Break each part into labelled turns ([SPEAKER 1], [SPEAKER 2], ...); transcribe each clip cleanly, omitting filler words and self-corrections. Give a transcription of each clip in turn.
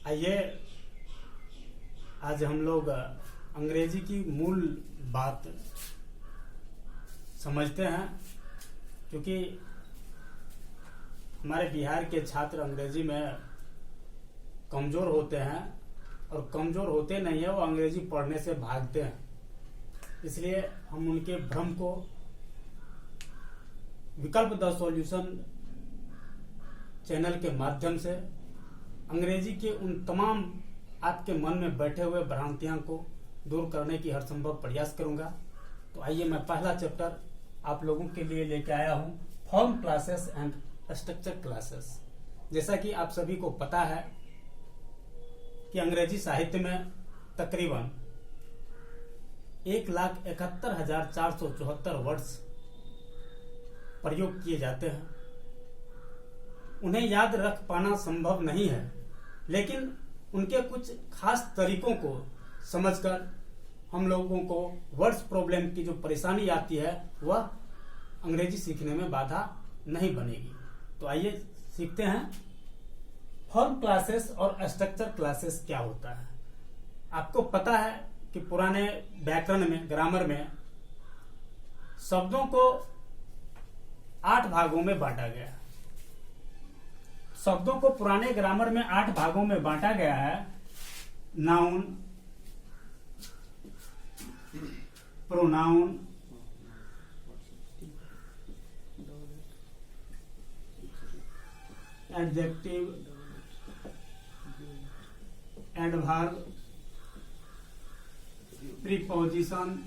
[SPEAKER 1] आइए आज हम लोग अंग्रेजी की मूल बात समझते हैं, क्योंकि हमारे बिहार के छात्र अंग्रेजी में कमजोर होते हैं और कमजोर होते नहीं है, वो अंग्रेजी पढ़ने से भागते हैं। इसलिए हम उनके भ्रम को विकल्प द सॉल्यूशन चैनल के माध्यम से अंग्रेजी के उन तमाम आपके मन में बैठे हुए भ्रांतियां को दूर करने की हर संभव प्रयास करूंगा। तो आइए मैं पहला चैप्टर आप लोगों के लिए लेके आया हूं, form classes and structure classes. जैसा कि आप सभी को पता है कि अंग्रेजी साहित्य में तकरीबन 1,71,474 वर्ड्स प्रयोग किए जाते हैं। उन्हें याद रख पाना संभव नहीं है, लेकिन उनके कुछ खास तरीकों को समझकर हम लोगों को वर्ड्स प्रॉब्लम की जो परेशानी आती है वह अंग्रेजी सीखने में बाधा नहीं बनेगी। तो आइए सीखते हैं फॉर्म क्लासेस और स्ट्रक्चर क्लासेस क्या होता है। आपको पता है कि पुराने व्याकरण में, ग्रामर में शब्दों को 8 भागों में बांटा गया। शब्दों को पुराने ग्रामर में 8 भागों में बांटा गया है। Noun, pronoun, adjective, adverb, preposition,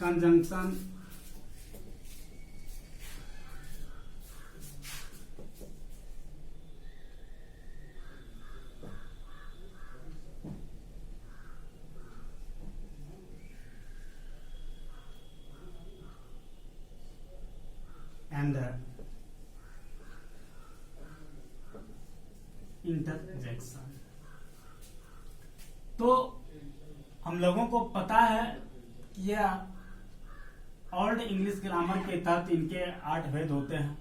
[SPEAKER 1] conjunction, and interjection. तो हम लोगों को पता है कि यह ओल्ड इंग्लिश ग्रामर के तहत इनके 8 भेद होते हैं,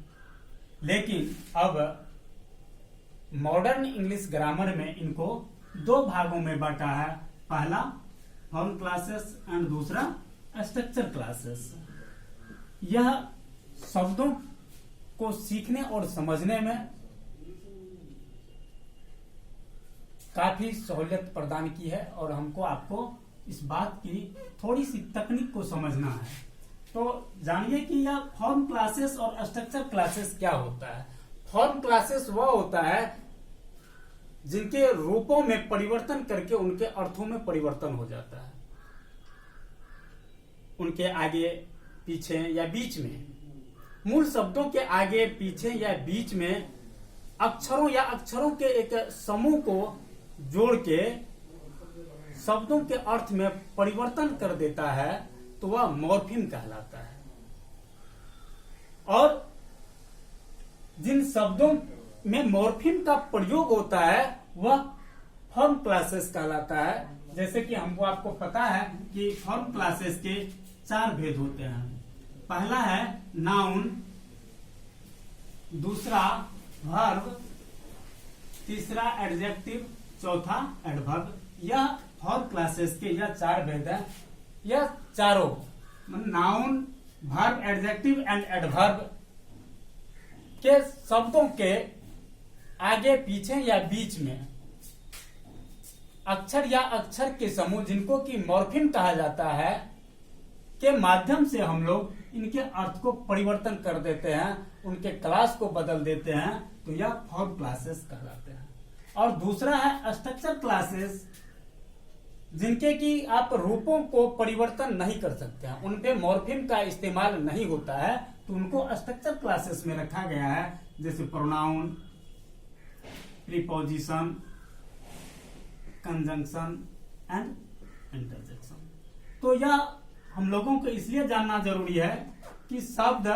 [SPEAKER 1] लेकिन अब मॉडर्न इंग्लिश ग्रामर में इनको 2 भागों में बांटा है। पहला फॉर्म क्लासेस एंड दूसरा स्ट्रक्चर क्लासेस। यह शब्दों को सीखने और समझने में काफी सहूलियत प्रदान की है, और हमको आपको इस बात की थोड़ी सी तकनीक को समझना है। तो जानिए कि यह फॉर्म क्लासेस और स्ट्रक्चर क्लासेस क्या होता है। फॉर्म क्लासेस वह होता है जिनके रूपों में परिवर्तन करके उनके अर्थों में परिवर्तन हो जाता है। उनके आगे, पीछे या बीच में, मूल शब्दों के आगे, पीछे या बीच में अक्षरों या अक्षरों के एक समूह को जोड़ के शब्दों के अर्थ में परिवर्तन कर देता है, तो वह मॉर्फीम कहलाता है। और जिन शब्दों में मॉर्फीम का प्रयोग होता है वह फॉर्म क्लासेस कहलाता है। जैसे कि हमको आपको पता है कि फॉर्म क्लासेस के 4 भेद होते हैं। पहला है नाउन, दूसरा वर्ब, तीसरा एडजेक्टिव, चौथा एडवर्ब। यह फॉर्म क्लासेस के यह 4 भेद है। यह चारों noun, verb, adjective and adverb के शब्दों के आगे, पीछे या बीच में अक्षर या अक्षर के समूह, जिनको कि मॉर्फीम कहा जाता है, के माध्यम से हम लोग इनके अर्थ को परिवर्तन कर देते हैं, उनके क्लास को बदल देते हैं। तो यह फॉर्म क्लासेस कहलाते हैं। और दूसरा है स्ट्रक्चर क्लासेस, जिनके कि आप रूपों को परिवर्तन नहीं कर सकते हैं, उनपे मॉर्फीम का इस्तेमाल नहीं होता है, तो उनको स्ट्रक्चर क्लासेस में रखा गया है। जैसे pronoun, preposition, conjunction and interjection. तो यह हम लोगों को इसलिए जानना जरूरी है कि शब्द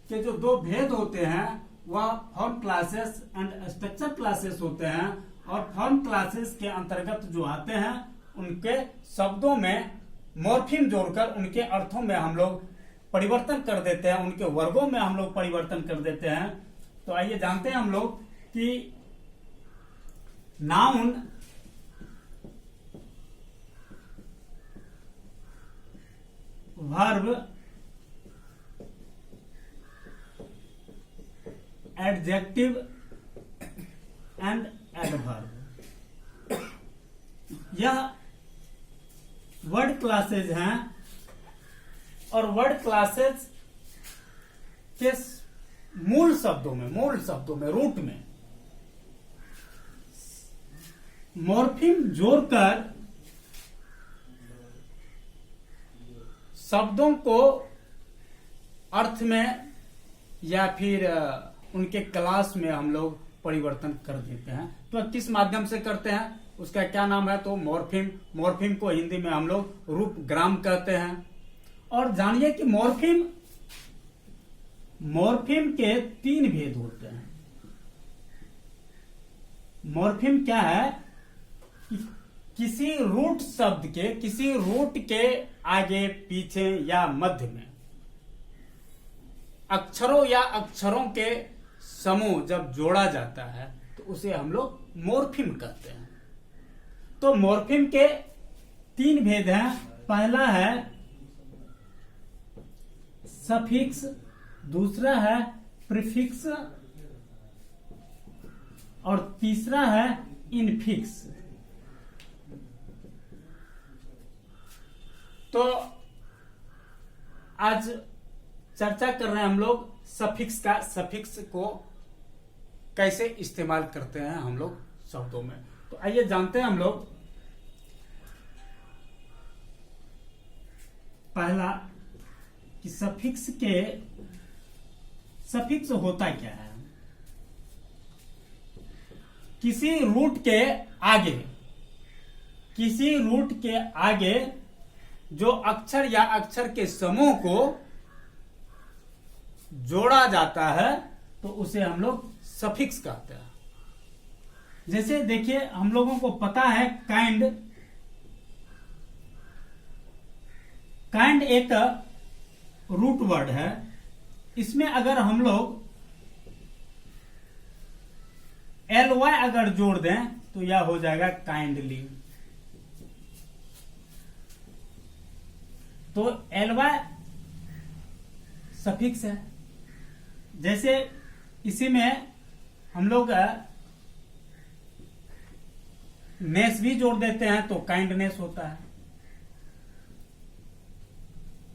[SPEAKER 1] के जो 2 भेद होते हैं वह form classes and structure classes होते हैं। और फॉर्म क्लासेस के अंतर्गत जो आते हैं उनके शब्दों में मॉर्फीम जोड़कर उनके अर्थों में हम लोग परिवर्तन कर देते हैं, उनके वर्गों में हम लोग परिवर्तन कर देते हैं। तो आइए जानते हैं हम लोग कि noun verb adjective and adverb, यह वर्ड क्लासेज हैं और वर्ड क्लासेज के मूल शब्दों में रूट में मॉर्फिम जोड़कर शब्दों को अर्थ में या फिर उनके क्लास में हम लोग परिवर्तन कर देते हैं। तो किस माध्यम से करते हैं, उसका क्या नाम है, तो मॉर्फिम। मॉर्फिम को हिंदी में हम लोग रूप ग्राम कहते हैं। और जानिए कि मॉर्फिम के 3 भेद होते हैं। मॉर्फिम क्या है कि किसी रूट शब्द के, किसी रूट के आगे, पीछे या मध्य में अक्षरों या अक्षरों के समूह जब जोड़ा जाता है तो उसे हम लोग मॉर्फिम कहते हैं। तो मॉर्फिम के 3 भेद हैं। पहला है सफिक्स, दूसरा है प्रीफिक्स और तीसरा है इनफिक्स। तो आज चर्चा कर रहे हैं हम लोग सफिक्स का। सफिक्स को कैसे इस्तेमाल करते हैं हम लोग शब्दों में, तो आइए जानते हैं हम लोग। पहला कि सफिक्स होता क्या है। किसी रूट के आगे जो अक्षर या अक्षर के समूह को जोड़ा जाता है तो उसे हम लोग सफिक्स कहते हैं। जैसे देखिए, हम लोगों को पता है काइंड एक रूट वर्ड है। इसमें अगर हम लोग ly अगर जोड़ दें तो यह हो जाएगा काइंडली। तो ly सफिक्स है। जैसे इसी में हम लोग नेस भी जोड़ देते हैं तो काइंडनेस होता है।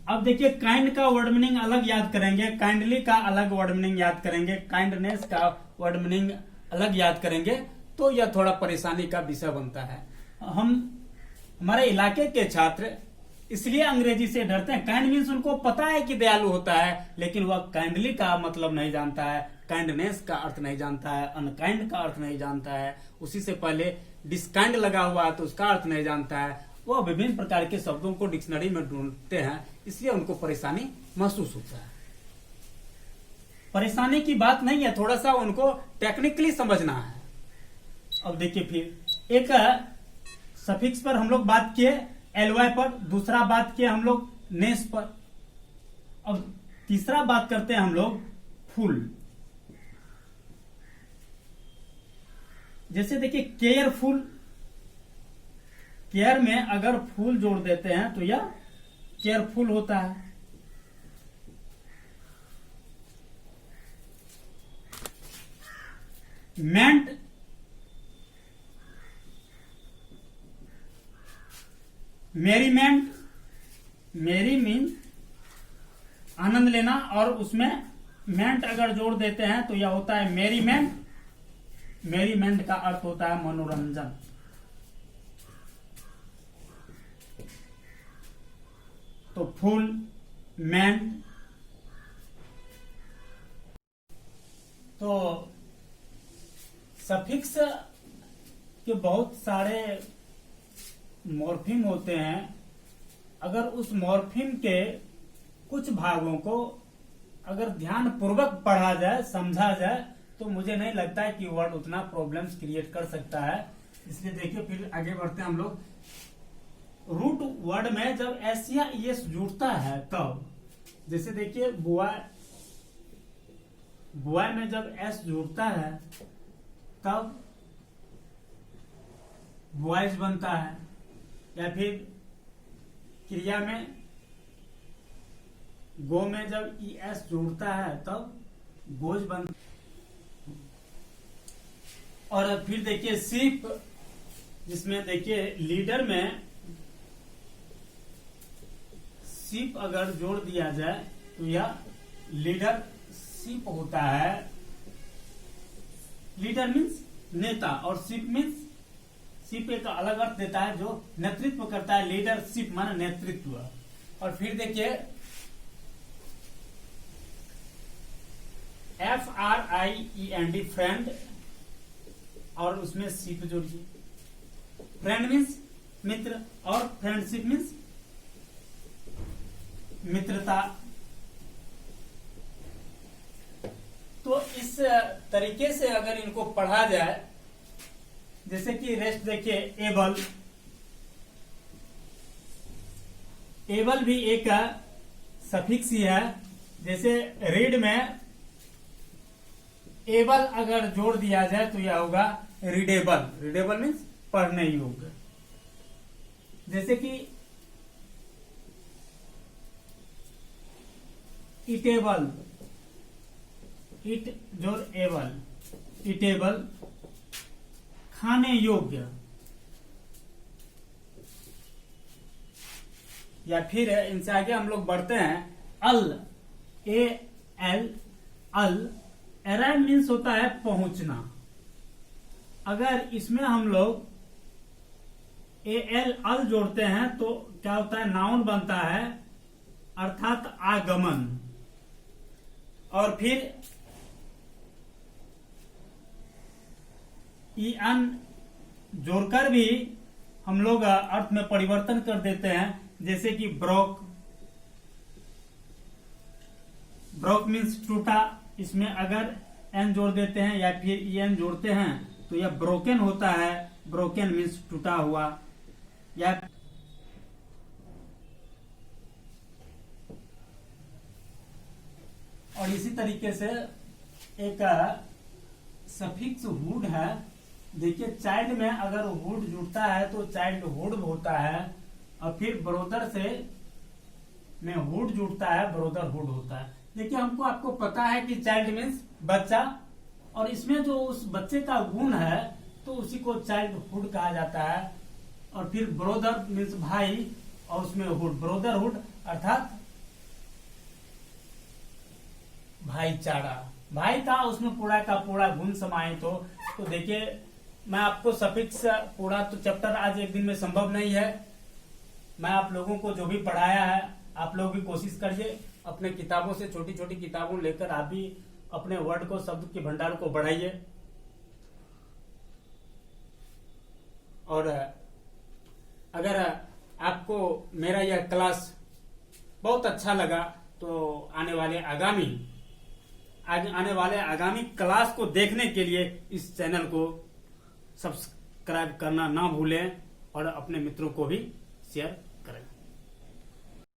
[SPEAKER 1] अब देखिए, काइंड का वर्ड मीनिंग अलग याद करेंगे, काइंडली का अलग वर्ड मीनिंग याद करेंगे, काइंडनेस का वर्ड मीनिंग अलग याद करेंगे, तो यह थोड़ा परेशानी का विषय बनता है। हमारे इलाके के छात्र इसलिए अंग्रेजी से डरते हैं। काइंड मीन्स उनको पता है कि दयालु होता है, लेकिन वह काइंडली का मतलब नहीं जानता है, काइंडनेस का अर्थ नहीं जानता है, अनकाइंड का अर्थ नहीं जानता है, उसी से पहले डिसकाइंड लगा हुआ है तो उसका अर्थ नहीं जानता है। वह विभिन्न प्रकार के शब्दों को डिक्शनरी में ढूंढते हैं, इसलिए उनको परेशानी महसूस होता है। परेशानी की बात नहीं है, थोड़ा सा उनको टेक्निकली समझना है। अब देखिए, फिर एक सफिक्स पर हम लोग बात किए, ly पर, दूसरा बात किए हम लोग नेस पर। अब तीसरा बात करते हैं हम लोग फुल। जैसे देखिए, केयरफुल, केयर में अगर फुल जोड़ देते हैं तो यह केयरफुल होता है। मेंट, मेरीमेंट, मेरी मीन आनंद लेना, और उसमें मेंट अगर जोड़ देते हैं तो यह होता है मेरीमेंट। मेरीमेंट का अर्थ होता है मनोरंजन। तो फुल, मेंट। तो सफिक्स के बहुत सारे मॉर्फिम होते हैं। अगर उस मॉर्फिम के कुछ भागों को अगर ध्यान पूर्वक पढ़ा जाए, समझा जाए, तो मुझे नहीं लगता है कि वर्ड उतना प्रॉब्लम्स क्रिएट कर सकता है। इसलिए देखिए, फिर आगे बढ़ते हैं हम लोग। रूट वर्ड में जब एस या एस जुड़ता है तब, जैसे देखिए बॉय में जब एस जुड़ता है तब वॉइस बनता है, या फिर क्रिया में गो में जब ES जुड़ता है तब गोज बनता है। और फिर देखिए शिप, जिसमें देखिए लीडर में शिप अगर जोड़ दिया जाए तो यह लीडरशिप होता है। लीडर मीन्स नेता, और शिप मीन्स, शिप एक अलग अर्थ देता है जो नेतृत्व करता है। लीडरशिप माने नेतृत्व। और फिर देखिए FRIEND फ्रेंड, और उसमें शिप जोड़िए। फ्रेंड मीन्स मित्र, और फ्रेंडशिप मीन्स मित्रता। तो इस तरीके से अगर इनको पढ़ा जाए, जैसे कि रेस्ट देखिए एबल, एबल भी एक सफिक्स ही है। जैसे रीड में एबल अगर जोड़ दिया जाए तो यह होगा रीडेबल। रीडेबल मीन्स पढ़ने योग्य। जैसे कि इटेबल, इट जोड़ एबल, इटेबल खाने योग्य। या फिर इनसे आगे हम लोग बढ़ते हैं अल, AL, अल। अराइव मीन्स होता है पहुंचना। अगर इसमें हम लोग AL अल जोड़ते हैं तो क्या होता है, नाउन बनता है, अर्थात आगमन। और फिर EN जोड़कर भी हम लोग अर्थ में परिवर्तन कर देते हैं। जैसे कि ब्रोक, ब्रोक मीन्स टूटा। इसमें अगर N जोड़ देते हैं या फिर EN जोड़ते हैं तो यह ब्रोकन होता है। ब्रोकन मीन्स टूटा हुआ। या और इसी तरीके से एक सफिक्स हुड है। देखिए चाइल्ड में अगर हुड जुड़ता है तो चाइल्ड हुड होता है, और फिर ब्रोदर से में हुड जुड़ता है, ब्रोदर हुड होता है। देखिए हमको आपको पता है कि चाइल्ड मीन्स बच्चा, और इसमें जो उस बच्चे का गुण है तो उसी को चाइल्ड हुड कहा जाता है। और फिर ब्रोदर मीन्स भाई, और उसमें हुड, ब्रोदर हुड अर्थात भाईचारा। भाई का उसमें पूरा का पूरा गुण समाहित हो। तो देखिए मैं आपको सफिक्स पूरा तो चैप्टर आज एक दिन में संभव नहीं है। मैं आप लोगों को जो भी पढ़ाया है आप लोग भी कोशिश करिए, अपने किताबों से, छोटी छोटी किताबों लेकर आप भी अपने वर्ड को, शब्द के भंडार को बढ़ाइए। और अगर आपको मेरा यह क्लास बहुत अच्छा लगा तो आने वाले आगामी क्लास को देखने के लिए इस चैनल को सब्सक्राइब करना ना भूलें, और अपने मित्रों को भी शेयर